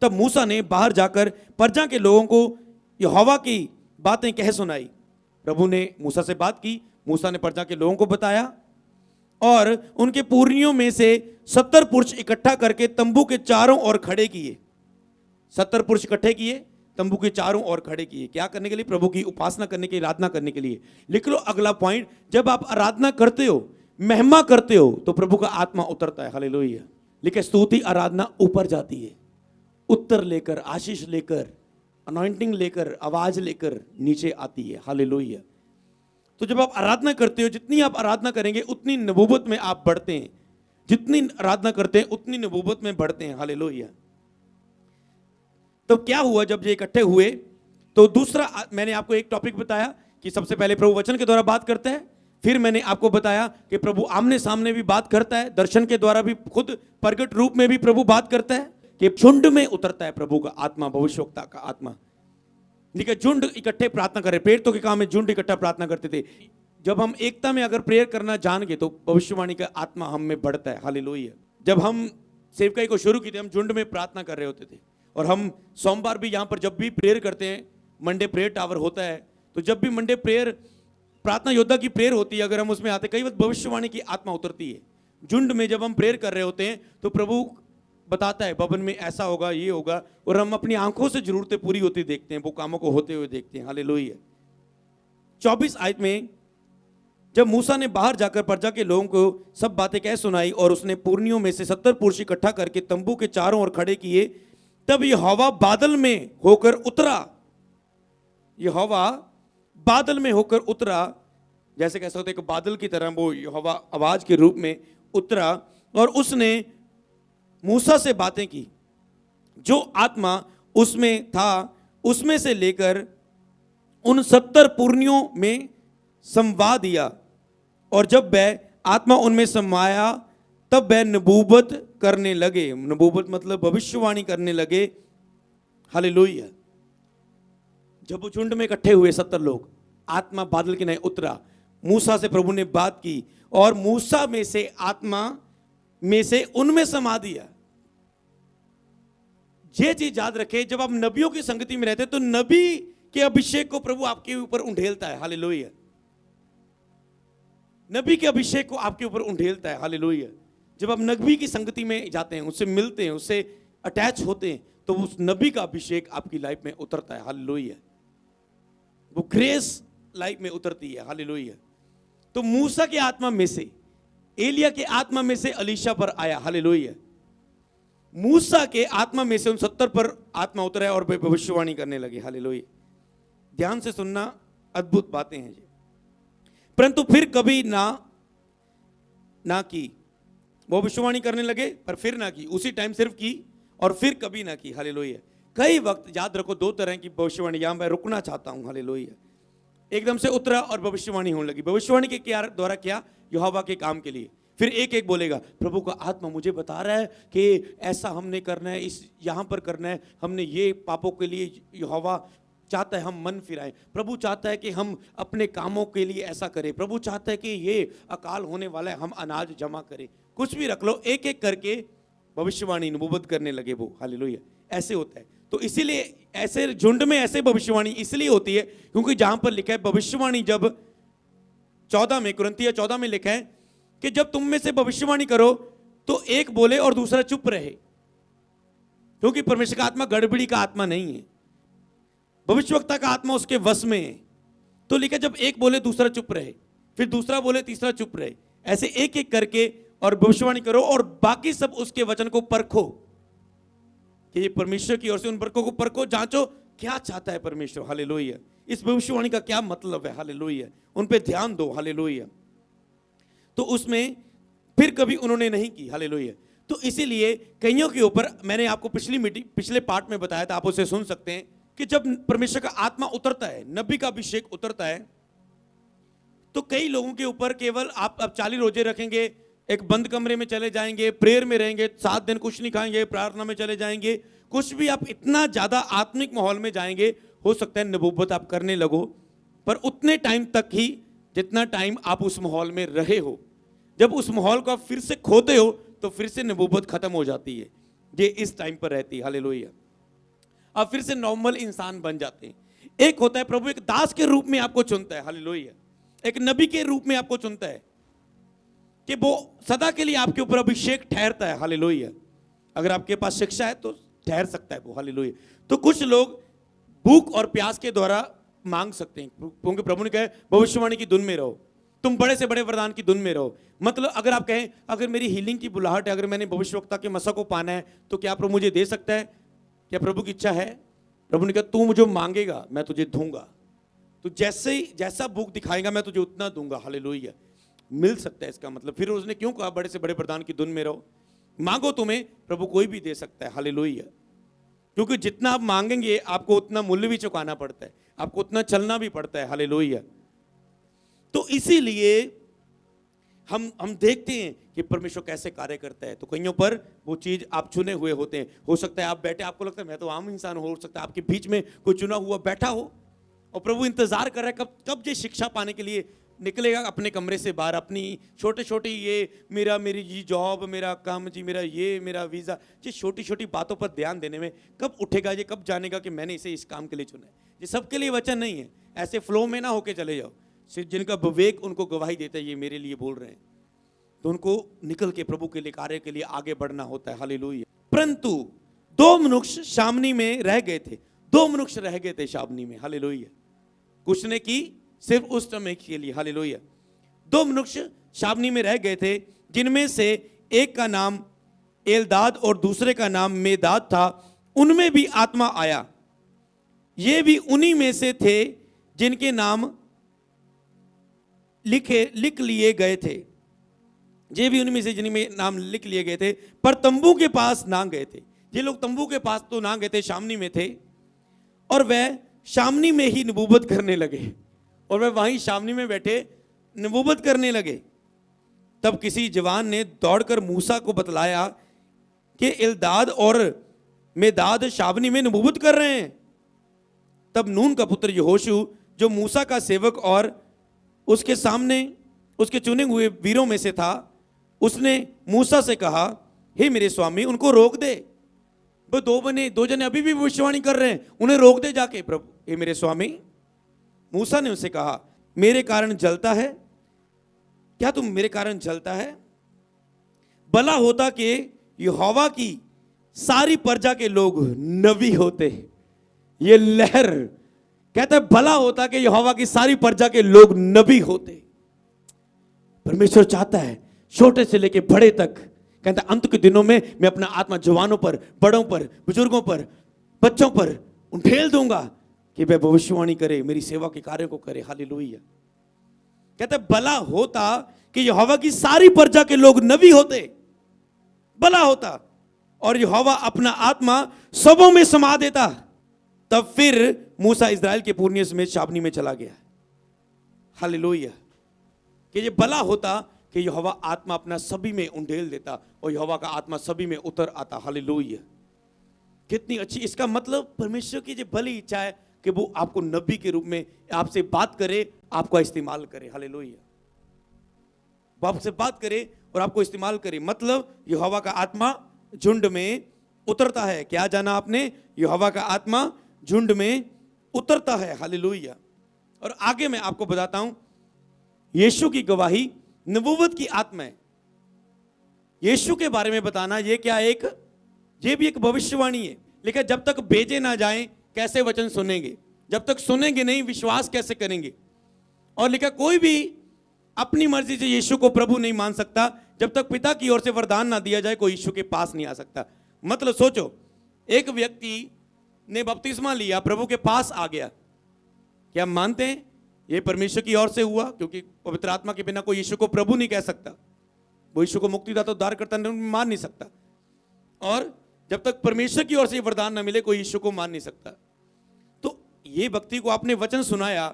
तब मूसा ने बाहर जाकर प्रजा के लोगों को यहोवा की बातें कह सुनाई। प्रभु ने मूसा से बात की, मूसा ने प्रजा के लोगों को बताया, और उनके पुरनियों में से 70 पुरुष इकट्ठा करके तंबू के चारों ओर खड़े किए। 70 पुरुष इकट्ठे किए, तंबू के चारों ओर खड़े किए। क्या करने के लिए? प्रभु की उपासना करने के लिए, आराधना करने के लिए। लिख लो अगला पॉइंट, जब आप आराधना करते हो, महिमा करते हो, तो प्रभु का आत्मा उतरता है। हालेलुया। लेकिन स्तुति आराधना ऊपर जाती है, उत्तर लेकर, आशीष लेकर, अनॉइंटिंग लेकर, आवाज लेकर नीचे आती है। हालेलुया। तो जब आप आराधना करते हो, जितनी आप आराधना करेंगे उतनी नबूवत में आप बढ़ते हैं, जितनी आराधना करते हैं उतनी नबूवत में बढ़ते हैं। हालेलुया। तो क्या हुआ जब ये इकट्ठे हुए? तो दूसरा, मैंने आपको एक टॉपिक बताया कि सबसे पहले प्रभु वचन के द्वारा बात करता है, फिर मैंने आपको बताया कि प्रभु आमने सामने भी बात करता है, दर्शन के द्वारा भी, खुद प्रगट रूप में भी प्रभु बात करता है, कि झुंड में उतरता है प्रभु का आत्मा, भविष्यवक्ता का आत्मा। देखिए, झुंड इकट्ठे प्रार्थना करे, प्रेरितों के काम में झुंड इकट्ठा प्रार्थना करते थे। जब हम एकता में अगर प्रेयर करना जान गए तो भविष्यवाणी का आत्मा हम में बढ़ता है। हालेलुया। जब हम सेवकाई को शुरू की थी, हम झुंड में प्रार्थना कर रहे होते थे, और हम सोमवार भी यहाँ पर जब भी प्रेयर करते हैं, मंडे प्रेयर टावर होता है, तो जब भी मंडे प्रेयर, प्रार्थना योद्धा की प्रेयर होती है, अगर हम उसमें आते, कई बार भविष्यवाणी की आत्मा उतरती है। झुंड में जब हम प्रेयर कर रहे होते हैं तो प्रभु बताता है भवन में ऐसा होगा, ये होगा, और हम अपनी आंखों से जरूरतें पूरी होती देखते हैं, वो कामों को होते हुए देखते हैं। हालेलुया। 24 आयत में जब मूसा ने बाहर जाकर प्रजा के लोगों को सब बातें कह सुनाई, और उसने पुरनियों में से 70 पुरुष इकट्ठा करके तंबू के चारों ओर खड़े किए, तब यहोवा बादल में होकर उतरा। यहोवा बादल में होकर उतरा, जैसे कह सकते हैं कि बादल की तरह वो यहोवा आवाज के रूप में उतरा, और उसने मूसा से बातें की। जो आत्मा उसमें था, उसमें से लेकर उन 70 पुरनियों में समवा दिया, और जब वह आत्मा उनमें समाया, तब वह नबूवत करने लगे। नबूवत मतलब भविष्यवाणी करने लगे। हालेलुया। जब वो झुंड में इकट्ठे हुए 70 लोग, आत्मा बादल के नए उतरा, मूसा से प्रभु ने बात की, और मूसा में से आत्मा में से उनमें समा दिया। ये चीज याद रखें, जब आप नबियों की संगति में रहते हैं तो नबी के अभिषेक को प्रभु आपके ऊपर उंडेलता है। हालेलुया। नबी के अभिषेक को आपके ऊपर उंडेलता है। हालेलुया। जब आप नबी की संगति में जाते हैं, उससे मिलते हैं, उससे अटैच होते हैं, तो उस नबी का अभिषेक आपकी लाइफ में उतरता है। हालेलुया। वो ग्रेस लाइफ में उतरती है। हालेलुया। तो मूसा के आत्मा में से, एलिया के आत्मा में से अलीशा पर आया। हालेलुया। मूसा के आत्मा में से उन 70 पर आत्मा उतरा और वे भविष्यवाणी करने लगे। हालेलुया। ध्यान से सुनना, अद्भुत बातें हैं जी। परंतु फिर कभी ना की। वो भविष्यवाणी करने लगे पर फिर ना की, उसी टाइम सिर्फ की और फिर कभी ना की। हालेलुया। कई वक्त याद रखो, 2 तरह की भविष्यवाणी, यहां मैं रुकना चाहता हूं। हालेलुया। एकदम से उतरा और भविष्यवाणी होने लगी। भविष्यवाणी के क्या द्वारा? क्या? यहोवा के काम के लिए। फिर एक एक बोलेगा, प्रभु का आत्मा मुझे बता रहा है कि ऐसा हमने करना है, इस यहाँ पर करना है, हमने ये पापों के लिए यहोवा चाहता है हम मन फिराएं, प्रभु चाहता है कि हम अपने कामों के लिए ऐसा करें, प्रभु चाहता है कि ये अकाल होने वाला है हम अनाज जमा करें, कुछ भी रख लो, एक एक करके भविष्यवाणी नबूवत करने लगे वो। हालेलुया। ऐसे होता है। तो इसीलिए ऐसे झुंड में ऐसे भविष्यवाणी इसलिए होती है क्योंकि जहां पर लिखा है भविष्यवाणी, जब 14 में, कुरिन्थियों 14 में लिखा है कि जब तुम में से भविष्यवाणी करो तो एक बोले और दूसरा चुप रहे, क्योंकि परमेश्वर का आत्मा गड़बड़ी का आत्मा नहीं है, भविष्यवक्ता का आत्मा उसके वश में है। तो लिखा जब एक बोले दूसरा चुप रहे, फिर दूसरा बोले तीसरा चुप रहे, ऐसे एक एक करके और भविष्यवाणी करो और बाकी सब उसके वचन को परखो कि ये परमेश्वर की ओर से, उन बरकों को परखो, जांचो क्या चाहता है परमेश्वर। हालेलुया। इस भविष्यवाणी का क्या मतलब है। हालेलुया। उन पे ध्यान दो। हालेलुया। तो उसमें फिर कभी उन्होंने नहीं की। हालेलुया। तो इसीलिए कईयों के ऊपर मैंने आपको पिछले पार्ट में बताया था, आप उसे सुन सकते हैं, कि जब परमेश्वर का आत्मा उतरता है, नबी का अभिषेक उतरता है, तो कई लोगों के ऊपर केवल आप अब 40 रोजे रखेंगे, एक बंद कमरे में चले जाएंगे, प्रेयर में रहेंगे, 7 दिन कुछ नहीं खाएंगे, प्रार्थना में चले जाएंगे, कुछ भी आप इतना ज्यादा आत्मिक माहौल में जाएंगे, हो सकता है नबूवत आप करने लगो, पर उतने टाइम तक ही जितना टाइम आप उस माहौल में रहे हो। जब उस माहौल को आप फिर से खोते हो तो फिर से नबूवत खत्म हो जाती है। ये इस टाइम पर रहती है। हालेलुया। आप फिर से नॉर्मल इंसान बन जाते हैं। एक होता है प्रभु एक दास के रूप में आपको चुनता है। हालेलुया। एक नबी के रूप में आपको चुनता है कि वो सदा के लिए आपके ऊपर अभिषेक ठहरता है। हालेलुया। अगर आपके पास शिक्षा है तो ठहर सकता है वो। हालेलुया। तो कुछ लोग भूख और प्यास के द्वारा मांग सकते हैं, क्योंकि प्रभु ने कहा भविष्यवाणी की धुन में रहो, तुम बड़े से बड़े वरदान की धुन में रहो। मतलब अगर आप कहें अगर मेरी हीलिंग की बुलाहट है, अगर मैंने भविष्यवक्ता के मसा को पाना है तो क्या प्रभु मुझे दे सकता है? क्या प्रभु की इच्छा है? प्रभु ने कहा तू मुझे मांगेगा मैं तुझे दूंगा, तो जैसे ही जैसा भूख दिखाएगा मैं तुझे उतना दूंगा। हालेलुया। मिल सकता है इसका मतलब। फिर उसने क्यों कहा बड़े से बड़े वरदान की धुन में रहो? मांगो, तुम्हें प्रभु कोई भी दे सकता है। हालेलुया। क्योंकि जितना आप मांगेंगे आपको उतना मूल्य भी चुकाना पड़ता है, आपको उतना चलना भी पड़ता है। हालेलुया। तो इसीलिए हम देखते हैं कि परमेश्वर कैसे कार्य करता है। तो कईयों पर वो चीज आप चुने हुए होते हैं। हो सकता है आप बैठे, आपको लगता है मैं तो आम इंसान हूं, हो सकता है आपके बीच में कोई चुना हुआ बैठा हो और प्रभु इंतजार कर रहा है कब ये शिक्षा पाने के लिए निकलेगा अपने कमरे से बाहर, अपनी छोटे छोटी ये मेरी जी जॉब, मेरा काम जी, मेरा वीजा, ये छोटी छोटी बातों पर ध्यान देने में कब उठेगा, ये कब जानेगा कि मैंने इसे इस काम के लिए चुना है। ये सबके लिए वचन नहीं है। ऐसे फ्लो में ना होके चले जाओ। सिर्फ जिनका विवेक उनको गवाही देता है ये मेरे लिए बोल रहे हैं, तो उनको निकल के प्रभु के लिए कार्य के लिए आगे बढ़ना होता है। हालेलुया। परंतु 2 मनुष्य शामनी में रह गए थे। 2 मनुष्य रह गए थे शामनी में। हालेलुया। कुछ ने की सिर्फ उस समय के लिए। हालेलुया। 2 मनुष्य शामनी में रह गए थे, जिनमें से एक का नाम एलदाद और दूसरे का नाम मेदाद था। उनमें भी आत्मा आया। ये भी उन्हीं में से थे जिनके नाम लिख लिए गए थे। ये भी उन्हीं में से जिनमें नाम लिख लिए गए थे, पर तंबू के पास ना गए थे। ये लोग तंबू के पास तो ना गए थे, शामनी में थे, और वह शामनी में ही नबूवत करने लगे, और वह वहीं शामनी में बैठे नबूवत करने लगे। तब किसी जवान ने दौड़कर मूसा को बतलाया कि एलदाद और मेदाद शामनी में नबूवत कर रहे हैं। तब नून का पुत्र यहोशू, जो मूसा का सेवक और उसके सामने उसके चुने हुए वीरों में से था, उसने मूसा से कहा, हे मेरे स्वामी, उनको रोक दे। वो 2 जने अभी भी भविष्यवाणी कर रहे हैं, उन्हें रोक दे जाके। प्रभु, हे मेरे स्वामी। मूसा ने उसे कहा, मेरे कारण जलता है? क्या तुम मेरे कारण जलता है? भला होता कि यहोवा की सारी प्रजा के लोग नबी होते। ये लहर कहता है भला होता कि यहोवा की सारी प्रजा के लोग नबी होते। परमेश्वर चाहता है छोटे से लेके बड़े तक, कहता है अंत के दिनों में मैं अपना आत्मा जवानों पर, बड़ों पर, बुजुर्गों पर, बच्चों पर उंडेल दूंगा कि वे भविष्यवाणी करे, मेरी सेवा के कार्य को करे। हालेलुया। कहता है भला होता कि यहोवा की सारी प्रजा के लोग नबी होते। भला होता। और यहोवा अपना आत्मा सबों में समा देता। तब फिर मूसा इस्राएल के पुरनिये समेत शामनी में चला गया। हालेलुया। कि ये भला होता कि कि यहोवा आत्मा अपना सभी में उंडेल देता और यहोवा का आत्मा सभी में उतर आता। हालेलुया। कितनी अच्छी, इसका मतलब परमेश्वर की जो भली इच्छा है कि वो आपको नबी के रूप में आपसे बात करे, आपका इस्तेमाल करे। हालेलुया। वो आपसे बात करे और आपको इस्तेमाल करे, मतलब यहोवा का आत्मा झुंड में उतरता है। क्या जाना आपने? यहोवा का आत्मा झुंड में उतरता है। हालेलुया। और आगे मैं आपको बताता हूं, यीशु की गवाही नबूवत की आत्मा है। यीशु के बारे में बताना ये क्या, ये भी एक भविष्यवाणी है। लेकिन जब तक भेजे ना जाएं कैसे वचन सुनेंगे? जब तक सुनेंगे नहीं विश्वास कैसे करेंगे? और लिखा कोई भी अपनी मर्जी से यीशु को प्रभु नहीं मान सकता जब तक पिता की ओर से वरदान ना दिया जाए, कोई यीशु के पास नहीं आ सकता। मतलब सोचो, एक व्यक्ति ने बपतिस्मा लिया, प्रभु के पास आ गया, क्या हम मानते हैं ये परमेश्वर की ओर से हुआ? क्योंकि पवित्र आत्मा के बिना कोई यीशु को प्रभु नहीं कह सकता, वो यीशु को मुक्तिदाता उद्धारकर्ता मान नहीं सकता। और जब तक परमेश्वर की ओर से वरदान ना मिले कोई यीशु को मान नहीं सकता। तो ये व्यक्ति को आपने वचन सुनाया,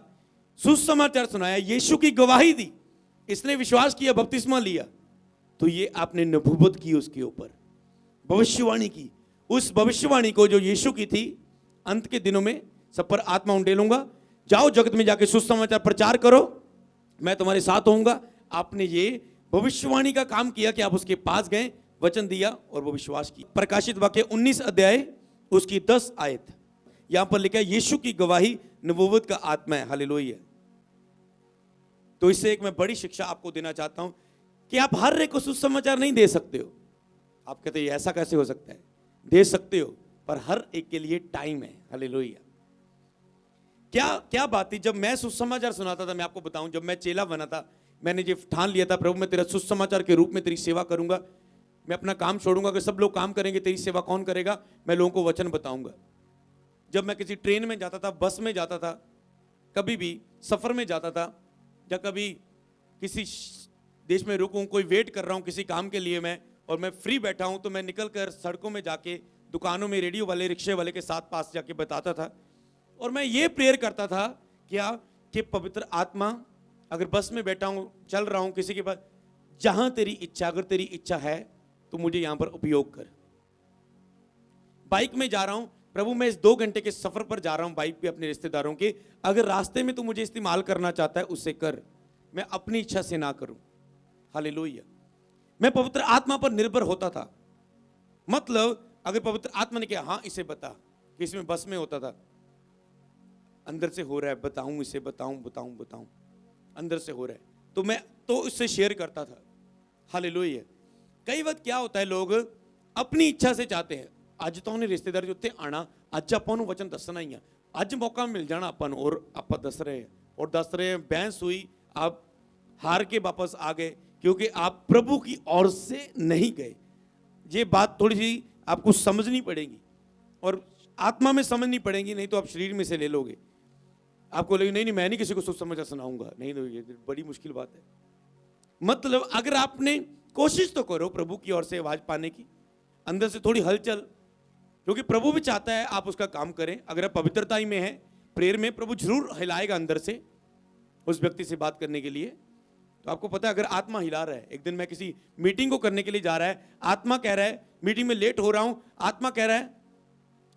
सुसमाचार सुनाया, यीशु की गवाही दी, इसने विश्वास किया, बपतिस्मा लिया, तो ये आपने नबूवत की, उसके ऊपर भविष्यवाणी की। उस भविष्यवाणी को जो यीशु की थी, अंत के दिनों में सब पर आत्मा उंडेलूंगा, जाओ जगत में जाके सुसमाचार प्रचार करो, मैं तुम्हारे साथ होऊंगा। आपने ये भविष्यवाणी का काम किया कि आप उसके पास गए, वचन दिया और वो विश्वास किया। प्रकाशित वाक्य 19 अध्याय उसकी 10 आयत, यहां पर लिखा है यीशु की गवाही नबूवत का आत्मा है। हालेलुया। तो इससे एक मैं बड़ी शिक्षा आपको देना चाहता हूं कि आप हर एक को सुसमाचार नहीं दे सकते हो। आप कहते हैं ऐसा कैसे हो सकता है? दे सकते हो, पर हर एक के लिए टाइम है। हालेलुया। क्या बात थी, जब मैं सुसमाचार सुनाता था, मैं आपको बताऊं, जब मैं चेला बना था, मैंने ये ठान लिया था, प्रभु मैं तेरा सुसमाचार के रूप में तेरी सेवा करूंगा, मैं अपना काम छोड़ूंगा, कि सब लोग काम करेंगे, तेरी सेवा कौन करेगा? मैं लोगों को वचन बताऊंगा। जब मैं किसी ट्रेन में जाता था, बस में जाता था, कभी भी सफर में जाता था, या कभी किसी देश में रुकूं, कोई वेट कर रहा हूं किसी काम के लिए मैं, और मैं फ्री बैठा हूं, तो मैं निकल कर सड़कों में जाके दुकानों में रेडियो वाले, रिक्शे वाले के साथ पास जाके बताता था, और मैं ये प्रेयर करता था क्या कि पवित्र आत्मा, अगर बस में बैठा हूं, चल रहा हूं किसी के पास, जहां तेरी इच्छा, अगर तेरी इच्छा है तो मुझे यहां पर उपयोग कर। बाइक में जा रहा हूं, प्रभु मैं इस 2 घंटे के सफर पर जा रहा हूं बाइक पे अपने रिश्तेदारों के, अगर रास्ते में तू मुझे इस्तेमाल करना चाहता है उससे कर, मैं अपनी इच्छा से ना करूं। हालेलुया। मैं पवित्र आत्मा पर निर्भर होता था। मतलब अगर पवित्र आत्मा ने कहा हाँ इसे बता, कि इसमें बस में होता था, अंदर से हो रहा है, बताऊं इसे, बताऊं, अंदर से हो रहा है, तो मैं तो उससे शेयर करता था। हालेलुया। कई वक्त क्या होता है, लोग अपनी इच्छा से चाहते हैं, ਅੱਜ ਤਾਂ ਉਹਨੇ ਰਿਸ਼ਤੇਦਾਰ ਉੱਤੇ ਆਣਾ, ਅੱਜ ਆਪਾਂ ਨੂੰ ਵਚਨ ਦੱਸਣਾ ਹੀ ਆ, ਅੱਜ ਮੌਕਾ ਮਿਲ ਜਾਣਾ ਆਪਾਂ ਨੂੰ, ਔਰ ਆਪਾਂ ਦੱਸ ਰਹੇ हैं, और दस रहे हैं, बहस हुई, आप हार के वापस आ गए क्योंकि आप प्रभु की ओर से नहीं गए। ये बात थोड़ी सी आपको समझनी पड़ेगी, और आत्मा में समझनी पड़ेगी, नहीं तो आप शरीर में से ले लोगे। आपको लगे नहीं मैं नहीं किसी को सुसमाचार सुनाऊंगा, नहीं तो ये बड़ी मुश्किल बात है। मतलब अगर आपने कोशिश तो करो प्रभु की ओर से आवाज पाने की, अंदर से थोड़ी हलचल, क्योंकि प्रभु भी चाहता है आप उसका काम करें। अगर आप पवित्रता ही में है, प्रेयर में, प्रभु जरूर हिलाएगा अंदर से उस व्यक्ति से बात करने के लिए। तो आपको पता है अगर आत्मा हिला रहा है, एक दिन मैं किसी मीटिंग को करने के लिए जा रहा है, आत्मा कह रहा है मीटिंग में लेट हो रहा हूं, आत्मा कह रहा है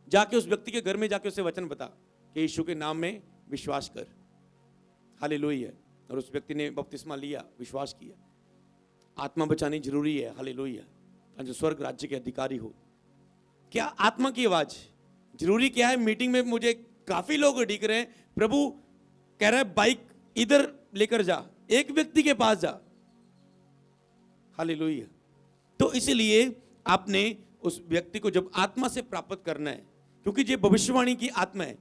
जाके उस व्यक्ति के घर में जाके उसे वचन बता कि यीशु के नाम में विश्वास कर। हालेलुया। और उस व्यक्ति ने बपतिस्मा लिया, विश्वास किया। आत्मा बचानी जरूरी है। हालेलुया। जो स्वर्ग राज्य के अधिकारी हो। क्या आत्मा की आवाज जरूरी क्या है? मीटिंग में मुझे काफी लोग दिख रहे हैं, प्रभु कह रहा है बाइक इधर लेकर जा, एक व्यक्ति के पास जा। हालेलुया। तो इसलिए आपने उस व्यक्ति को जब आत्मा से प्राप्त करना है, क्योंकि ये भविष्यवाणी की आत्मा है,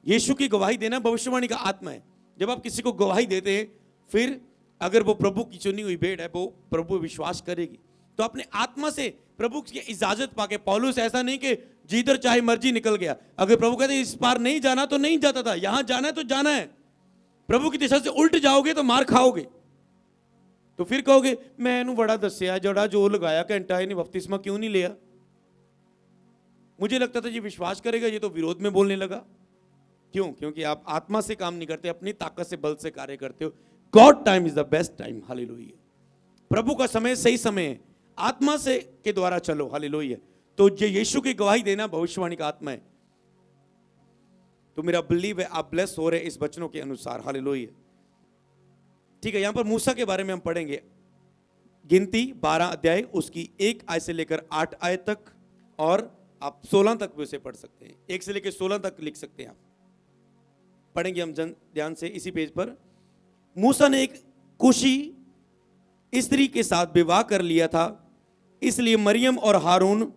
यीशु की गवाही देना भविष्यवाणी का आत्मा है। जब आप किसी को गवाही देते हैं, फिर अगर वो प्रभु की चुनी हुई भेड़ है, वो प्रभु विश्वास करेगी। तो अपने आत्मा से प्रभु की इजाजत पाके, पौलुस ऐसा नहीं कि जिधर चाहे मर्जी निकल गया, अगर प्रभु कहते इस पार नहीं जाना तो नहीं जाता था, यहां जाना है तो जाना है। प्रभु की दिशा से उल्ट जाओगे तो मार खाओगे, तो फिर कहोगे मैं बड़ा दसिया, जड़ा जोर लगाया, घंटा ही नहीं, बपतिस्मा क्यों नहीं लिया। मुझे लगता था ये विश्वास करेगा, ये तो विरोध में बोलने लगा। क्यों? क्योंकि आप आत्मा से काम नहीं करते, अपनी ताकत से, बल से कार्य करते हो। God time is the best time. Hallelujah. प्रभु का समय सही समय है, आत्मा से के द्वारा चलो, हालेलुया। तो ये यीशु की गवाही देना भविष्यवाणी का आत्मा है। तो मेरा बिलीव है आप ब्लेस हो रहे इस वचनों के अनुसार, हालेलुया। ठीक है, यहां पर मूसा के बारे में हम पढ़ेंगे। गिनती 12 अध्याय, उसकी 1 आयत से लेकर 8 आयत तक, और आप 16 तक भी उसे पढ़ सकते हैं। 1 से लेकर 16 तक लिख सकते हैं आप। पढ़ेंगे हम ध्यान से इसी पेज पर। मूसा ने एक कुशी स्त्री के साथ विवाह कर लिया था, इसलिए मरियम और हारून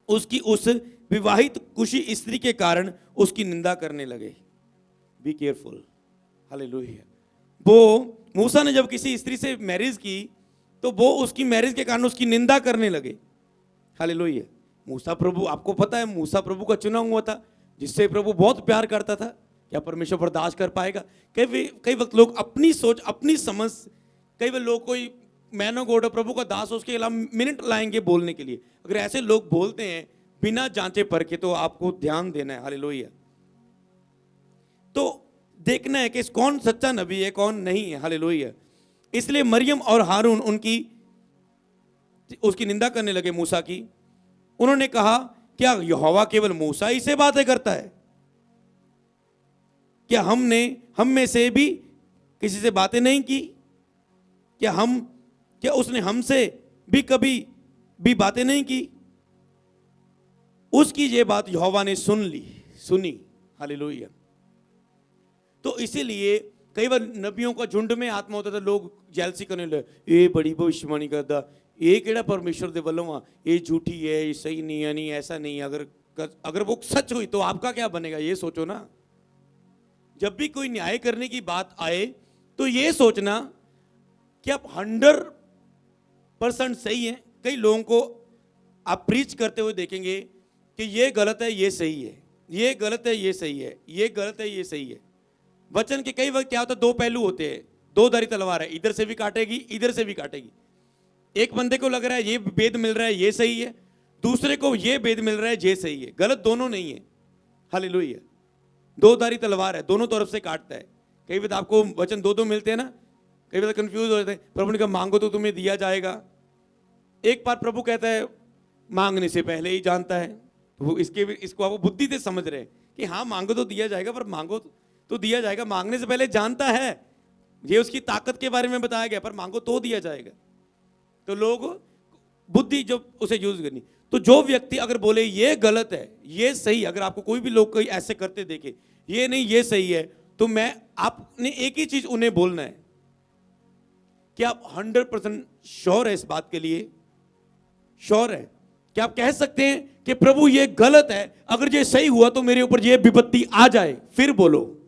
उसकी उस विवाहित कुशी स्त्री के कारण उसकी निंदा करने लगे। Be careful, hallelujah. वो मूसा ने जब किसी स्त्री से मैरिज की तो वो उसकी मैरिज के कारण उसकी निंदा करने लगे, हालेलुया। मूसा प्रभु, आपको पता है मूसा प्रभु का चुना हुआ था, जिससे प्रभु बहुत प्यार करता था। क्या परमेश्वर बर्दाश्त कर पाएगा? कई वक्त लोग अपनी सोच, अपनी समझ, कई बार लोग कोई मैन ऑफ गॉड प्रभु का दास, उसके अलावा मिनट लाएंगे बोलने के लिए। अगर ऐसे लोग बोलते हैं बिना जांचे परखे, तो आपको ध्यान देना है, हालेलुया। तो देखना है कि कौन सच्चा नबी है, कौन नहीं है, हालेलुया। इसलिए मरियम और हारून उसकी निंदा करने लगे मूसा की। उन्होंने कहा, क्या यहोवा केवल मूसा ही से बातें करता है? क्या हम में से भी किसी से बातें नहीं की? क्या उसने हमसे भी कभी भी बातें नहीं की? उसकी ये बात यहोवा ने सुनी, हालेलुया। तो इसीलिए कई बार नबियों का झुंड में आत्मा होता था, लोग जेलसी करने लगे, ये बड़ी भविष्यवाणी करता, ये केड़ा परमेश्वर दे वल्लों, ये झूठी है, ये सही नहीं है, नहीं ऐसा नहीं है। अगर वो सच हुई तो आपका क्या बनेगा, ये सोचो ना। जब भी कोई न्याय करने की बात आए तो ये सोचना कि आप 100% सही हैं। कई लोगों को आप प्रीच करते हुए देखेंगे कि ये गलत है, ये सही है, ये गलत है, ये सही है, ये गलत है, ये सही है। वचन के कई वक्त क्या होता है, दो पहलू होते हैं, दो धारी तलवार है, इधर से भी काटेगी, इधर से भी काटेगी। एक बंदे को लग रहा है ये भेद मिल रहा है, ये सही है, दूसरे को ये भेद मिल रहा है, ये सही है। गलत दोनों नहीं है, हालेलुया। दो धारी तलवार है, दोनों तरफ से काटता है। कई बार आपको वचन दो मिलते हैं ना, कई बार कंफ्यूज हो जाते हैं। प्रभु ने कहा मांगो तो तुम्हें दिया जाएगा। एक बार प्रभु कहता है मांगने से पहले ही जानता है, तो वो इसको आप बुद्धि से समझ रहे हैं कि हाँ मांगो तो दिया जाएगा, पर मांगो तो दिया जाएगा, मांगने से पहले जानता है। ये उसकी ताकत के बारे में बताया गया, पर मांगो तो दिया जाएगा। तो लोग बुद्धि जो उसे यूज करनी। तो जो व्यक्ति अगर बोले ये गलत है, ये सही, अगर आपको कोई भी लोग कोई ऐसे करते देखे, ये नहीं ये सही है, तो आपने एक ही चीज उन्हें बोलना है कि आप 100% श्योर है इस बात के लिए, श्योर है कि आप कह सकते हैं कि प्रभु ये गलत है, अगर ये सही हुआ तो मेरे ऊपर ये विपत्ति आ जाए, फिर बोलो,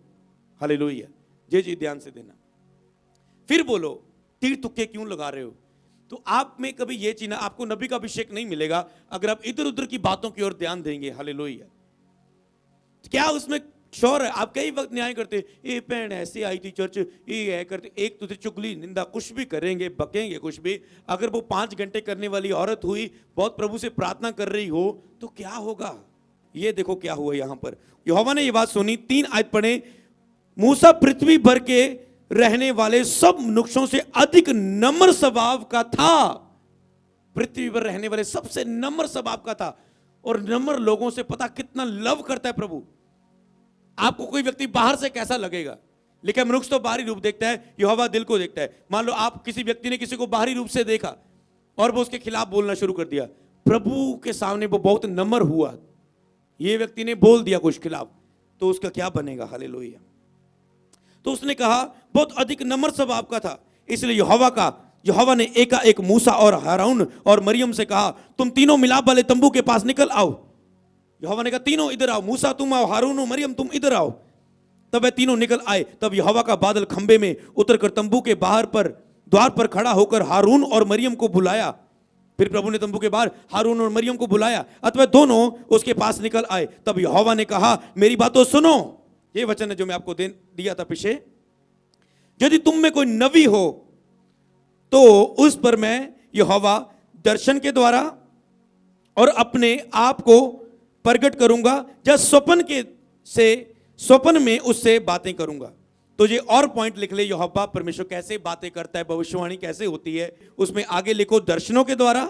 हालेलुया। ये जी ध्यान से देना, फिर बोलो। तीर तुक्के क्यों लगा रहे हो? तो आप में कभी ये चीज, आपको नबी का अभिषेक नहीं मिलेगा अगर आप इधर उधर की बातों की ओर ध्यान देंगे, हालेलुया। क्या उसमें श्योर है? आप कई वक्त न्याय करते, ये बहन ऐसे आई थी चर्च, ये है करते, एक तुझे चुगली निंदा कुछ भी करेंगे, बकेंगे कुछ भी। अगर वो 5 घंटे करने वाली औरत हुई, बहुत प्रभु से प्रार्थना कर रही हो, तो क्या होगा? ये देखो क्या हुआ यहां पर। यहोवा ने ये बात सुनी। 3 आयत पढ़े। मूसा पृथ्वी भर के रहने वाले सब मनुष्यों से अधिक नम्र स्वभाव का था। पृथ्वी पर रहने वाले सबसे नम्र स्वभाव का था। और नम्र लोगों से पता कितना लव करता है प्रभु। आपको कोई व्यक्ति बाहर से कैसा लगेगा, लेकिन मनुष्य तो बाहरी रूप देखता है, यहोवा दिल को देखता है। मान लो आप किसी व्यक्ति ने किसी को बाहरी रूप से देखा और वो उसके खिलाफ बोलना शुरू कर दिया, प्रभु के सामने वो बहुत नम्र हुआ, ये व्यक्ति ने बोल दिया कुछ खिलाफ, तो उसका क्या बनेगा? हालेलुया। तो उसने कहा बहुत अधिक नम्र स्वभाव का था, इसलिए यहोवा ने एकाएक मूसा और हारून और मरियम से कहा, तुम तीनों मिलाप वाले तंबू के पास निकल आओ। यहोवा ने कहा तीनों इधर आओ, मूसा तुम आओ, हारून और मरियम तुम इधर आओ। तब वे तीनों निकल आए। तब यहोवा का बादल खंबे में उतरकर तंबू के बाहर पर द्वार पर खड़ा होकर हारून और मरियम को बुलाया। फिर प्रभु ने तंबू के बाहर हारून और मरियम को बुलाया, अतः दोनों उसके पास निकल आए। तब यहोवा ने कहा, मेरी बातों सुनो। ये वचन है जो मैं आपको दिया था पीछे। यदि तुम में कोई नबी हो तो उस पर मैं यहोवा दर्शन के द्वारा और अपने आप को प्रकट करूंगा, या स्वप्न में उससे बातें करूंगा। तो ये और पॉइंट लिख ले, यहोवा परमेश्वर कैसे बातें करता है, भविष्यवाणी कैसे होती है, उसमें आगे लिखो दर्शनों के द्वारा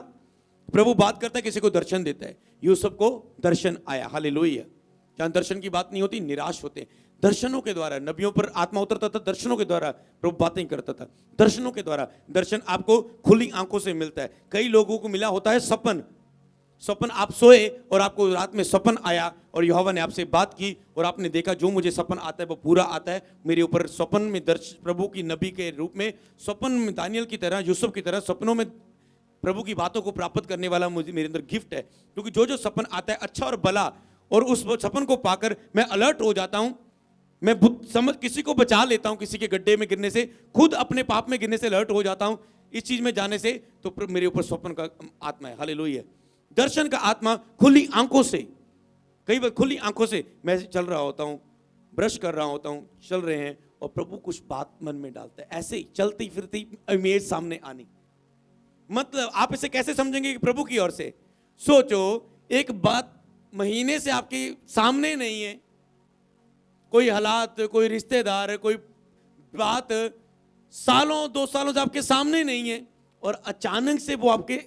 प्रभु बात करता है, किसी को दर्शन देता है। यूसुफ को दर्शन आया, हालेलुया। जहां दर्शन की बात नहीं होती निराश होते हैं। दर्शनों के द्वारा नबियों पर आत्मा उतरता था, दर्शनों के द्वारा प्रभु बातें करता था। दर्शनों के द्वारा, दर्शन आपको खुली आंखों से मिलता है। कई लोगों को मिला होता है सपन, सपन आप सोए और आपको रात में सपन आया और यहोवा ने आपसे बात की और आपने देखा जो मुझे सपन आता है वो पूरा आता है मेरे ऊपर। सपन में प्रभु की नबी के रूप में, सपन में दानियल की तरह, यूसुफ की तरह सपनों में प्रभु की बातों को प्राप्त करने वाला मुझे, मेरे अंदर गिफ्ट है। क्योंकि जो जो सपन आता है अच्छा और भला, और उस सपन को पाकर मैं अलर्ट हो जाता हूं, मैं समझ किसी को बचा लेता हूं किसी के गड्ढे में गिरने से, खुद अपने पाप में गिरने से अलर्ट हो जाता हूं इस चीज में जाने से। तो मेरे ऊपर स्वप्न का आत्मा है, हालेलुया। दर्शन का आत्मा खुली आंखों से, कई बार खुली आंखों से मैं चल रहा होता हूं, ब्रश कर रहा होता हूं, चल रहे हैं और प्रभु कुछ बात मन में डालता है, ऐसे ही चलती फिरती इमेज सामने आनी। मतलब आप इसे कैसे समझेंगे कि प्रभु की ओर से? सोचो एक बात महीने से आपके सामने नहीं है, कोई हालात, कोई रिश्तेदार, कोई बात सालों 2 सालों से आपके सामने नहीं है, और अचानक से वो आपके,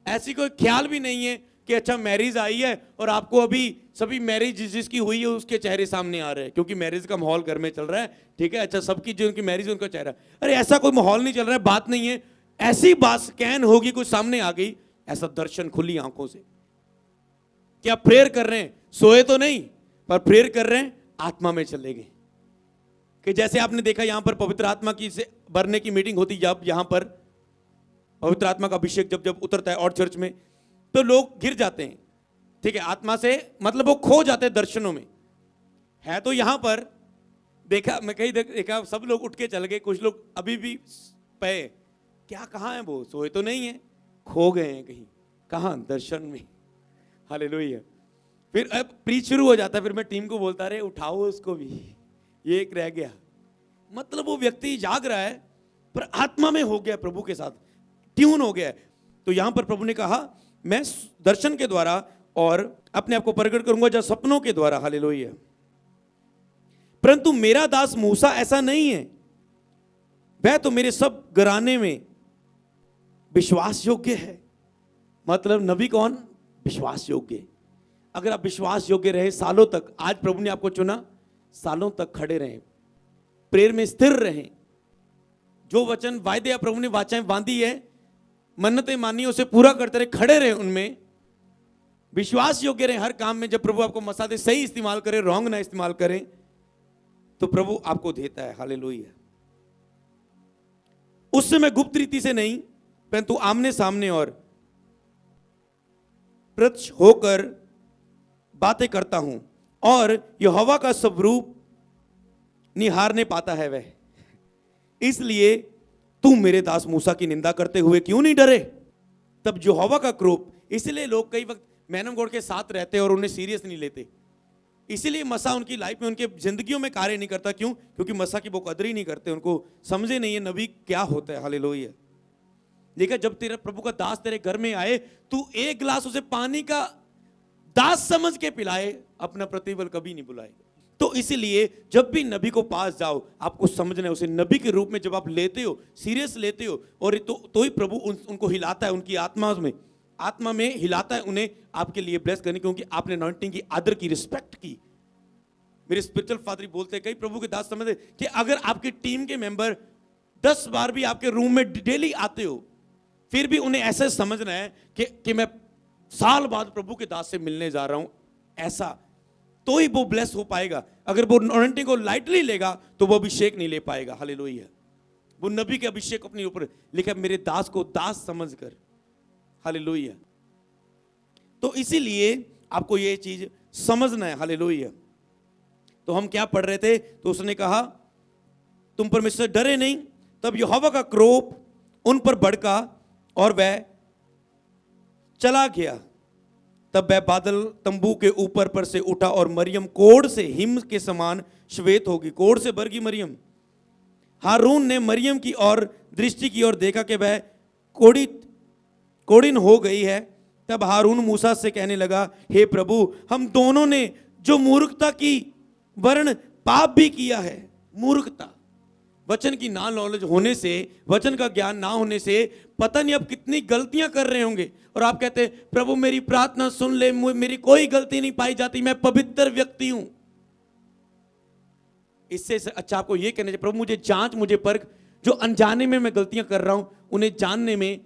ऐसी कोई ख्याल भी नहीं है कि अच्छा मैरिज आई है और आपको अभी सभी मैरिज जिसकी हुई है उसके चेहरे सामने आ रहे हैं, क्योंकि मैरिज का माहौल घर में चल रहा है, ठीक है। अच्छा सबकी जो उनकी मैरिज है उनका चेहरा, अरे ऐसा कोई माहौल नहीं चल रहा है, बात नहीं है, ऐसी बात स्कैन होगी कुछ सामने आ गई, ऐसा दर्शन खुली आंखों से। क्या प्रेयर कर रहे हैं, सोए तो नहीं पर प्रेयर कर रहे हैं, आत्मा में चले गए। कि जैसे आपने देखा यहां पर पवित्र आत्मा की से भरने की मीटिंग होती, जब यहां पर पवित्र आत्मा का अभिषेक जब जब उतरता है और चर्च में, तो लोग गिर जाते हैं, ठीक है, आत्मा से, मतलब वो खो जाते हैं दर्शनों में। है तो यहां पर देखा, मैं कहीं देखा सब लोग उठ के चल गए, कुछ लोग अभी भी पे, क्या कहां है वो, सोए तो नहीं है, खो गए हैं कहीं, कहां, दर्शन में, हालेलुया। फिर अब प्रीच शुरू हो जाता है, फिर मैं टीम को बोलता रहे उठाओ उसको भी, ये एक रह गया। मतलब वो व्यक्ति जाग रहा है पर आत्मा में हो गया, प्रभु के साथ ट्यून हो गया। तो यहां पर प्रभु ने कहा मैं दर्शन के द्वारा और अपने आप को प्रकट करूंगा जब सपनों के द्वारा, हालेलुया। परंतु मेरा दास मूसा ऐसा नहीं है, वह तो मेरे सब घराने में विश्वास योग्य है। मतलब नबी कौन? विश्वास योग्य। अगर आप विश्वास योग्य रहे सालों तक, आज प्रभु ने आपको चुना, सालों तक खड़े रहें, प्रेयर में स्थिर रहें, जो वचन वायदे प्रभु ने वाचाएं बांधी है, मन्नतें मानी, उसे पूरा करते रहे, खड़े रहे उनमें, विश्वास योग्य रहे हर काम में। जब प्रभु आपको मसादे सही इस्तेमाल करें, रॉन्ग ना इस्तेमाल करें, तो प्रभु आपको देता है, हालेलुया। उस समय गुप्त रीति से नहीं परंतु आमने सामने और प्रत्यक्ष होकर बातें करता हूं, और यहोवा का स्वरूप निहारने पाता है वह। इसलिए तू मेरे दास मूसा की निंदा करते हुए क्यों नहीं डरे? तब यहोवा का क्रोध, इसलिए लोग कई वक्त मैनम गॉड के साथ रहते और उन्हें सीरियस नहीं लेते, इसीलिए मसा उनकी लाइफ में, उनके जिंदगियों में कार्य नहीं करता। क्यों? क्योंकि मसा की वो कदर ही नहीं करते, उनको समझे नहीं है नबी क्या होता है, हालेलुया। देखा, जब तेरा प्रभु का दास तेरे घर में आए, तू एक गिलास उसे पानी का दास समझ के पिलाए, अपना प्रतिफल कभी नहीं बुलाए। तो इसीलिए जब भी नबी को पास जाओ, आपको समझना है उसे नबी के रूप में जब आप लेते हो, सीरियस लेते हो, और तो ही प्रभु उनको हिलाता है, उनकी आत्मा में हिलाता है उन्हें आपके लिए ब्लेस करने, क्योंकि आपने अनॉइंटिंग की, आदर की, रिस्पेक्ट की। मेरे स्पिरिचुअल फादर बोलते हैं, कई प्रभु के दास समझते कि अगर आपकी टीम के मेंबर 10 बार भी आपके रूम में डेली आते हो, फिर भी उन्हें ऐसा समझना है कि मैं साल बाद प्रभु के दास से मिलने जा रहा हूं, ऐसा, तो ही वो ब्लेस हो पाएगा। अगर वो अनॉइंटिंग को लाइटली लेगा तो वो अभिषेक नहीं ले पाएगा, हालेलुया। वो नबी के अभिषेक अपने ऊपर लिखा, मेरे दास को दास समझकर, हालेलुया। तो इसीलिए आपको ये चीज समझना है, हालेलुया। तो हम क्या पढ़ रहे थे? तो उसने कहा तुम परमेश्वर से डरे नहीं। तब यहोवा का क्रोध उन पर भड़का और वह चला गया। तब वह बादल तंबू के ऊपर पर से उठा और मरियम कोढ़ से हिम के समान श्वेत होगी, कोढ़ से भर गई मरियम। हारून ने मरियम की ओर दृष्टि की और देखा कि वह कोढ़िन हो गई है। तब हारून मूसा से कहने लगा, हे प्रभु, हम दोनों ने जो मूर्खता की वर्ण पाप भी किया है। मूर्खता। वचन की ना नॉलेज होने से, वचन का ज्ञान ना होने से पता नहीं अब कितनी गलतियां कर रहे होंगे। और आप कहते हैं प्रभु मेरी प्रार्थना सुन ले, मेरी कोई गलती नहीं पाई जाती, मैं पवित्र व्यक्ति हूं। इससे अच्छा आपको यह कहना चाहिए प्रभु मुझे जांच, मुझे परख, जो अनजाने में मैं गलतियां कर रहा हूं उन्हें जानने में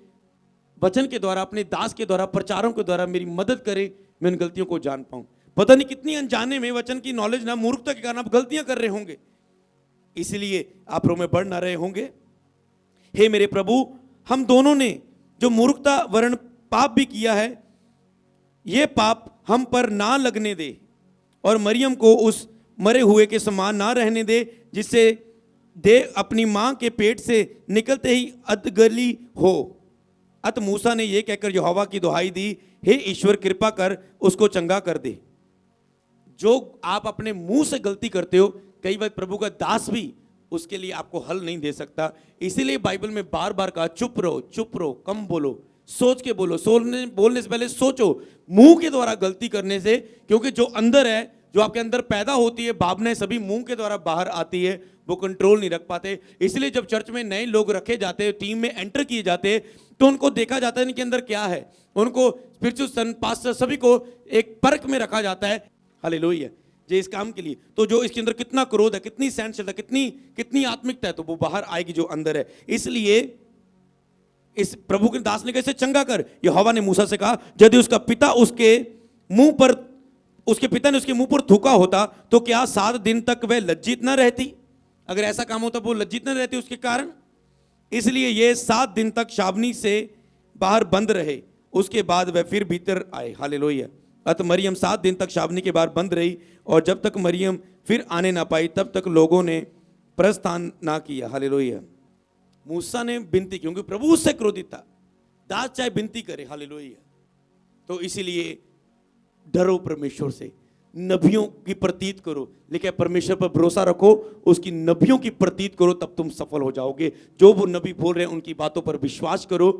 वचन के द्वारा, अपने दास के द्वारा, प्रचारों के द्वारा मेरी मदद करे, मैं उन गलतियों को जान पाऊं। पता नहीं कितनी अनजाने में वचन की नॉलेज ना, मूर्खता के कारण आप गलतियां कर रहे होंगे, इसलिए आप प्रभु में बढ़ ना रहे होंगे। हे मेरे प्रभु, हम दोनों ने जो मूर्खता वर्ण पाप भी किया है, ये पाप हम पर ना लगने दे और मरियम को उस मरे हुए के समान ना रहने दे, जिससे देह अपनी मां के पेट से निकलते ही अधगली हो। अत मूसा ने यह कहकर यहोवा की दुहाई दी, हे ईश्वर कृपा कर उसको चंगा कर दे। जो आप अपने मुंह से गलती करते हो, कई बार प्रभु का दास भी उसके लिए आपको हल नहीं दे सकता। इसीलिए बाइबल में बार बार कहा चुप रहो, कम बोलो, सोच के बोलो, बोलने से पहले सोचो। मुंह के द्वारा गलती करने से, क्योंकि जो अंदर है, जो आपके अंदर पैदा होती है, भावनाएं सभी मुंह के द्वारा बाहर आती है, वो कंट्रोल नहीं रख पाते। इसलिए जब चर्च में नए लोग रखे जाते हैं, टीम में एंटर किए जाते हैं, तो उनको देखा जाता है इनके अंदर क्या है। उनको स्पिरिचुअल सन, पास्टर, सभी को एक परख में रखा जाता है। हालेलुया, जे इस काम के लिए, तो जो इसके अंदर कितना क्रोध है, कितनी सहनशीलता, कितनी आत्मिकता है, तो वो बाहर आएगी जो अंदर है। इसलिए इस प्रभु के दास ने कैसे चंगा कर, यहोवा ने मूसा से कहा, यदि उसका पिता उसके पिता ने उसके मुंह पर थूका होता तो क्या 7 दिन तक वह लज्जित न रहती? अगर ऐसा काम होता वो लज्जित न रहती उसके कारण। इसलिए ये 7 दिन तक छावनी से बाहर बंद रहे, उसके बाद वह फिर भीतर आए। हालेलुया। अतः मरियम 7 दिन तक छावनी के बाहर बंद रही, और जब तक मरियम फिर आने ना पाई तब तक लोगों ने प्रस्थान ना किया। हालेलुया। मूसा ने विनती, क्योंकि प्रभु उससे क्रोधित था, दास चाहे विनती करे। हालेलुया। तो इसीलिए डरो परमेश्वर से, नबियों की प्रतीत करो, लेकिन परमेश्वर पर भरोसा रखो, उसकी नबियों की प्रतीत करो, तब तुम सफल हो जाओगे। जो वो नबी बोल रहे हैं उनकी बातों पर विश्वास करो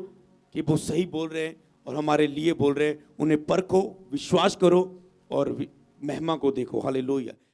कि वो सही बोल रहे हैं और हमारे लिए बोल रहे हैं। उन्हें परखो, विश्वास करो और महिमा को देखो। हालेलुया।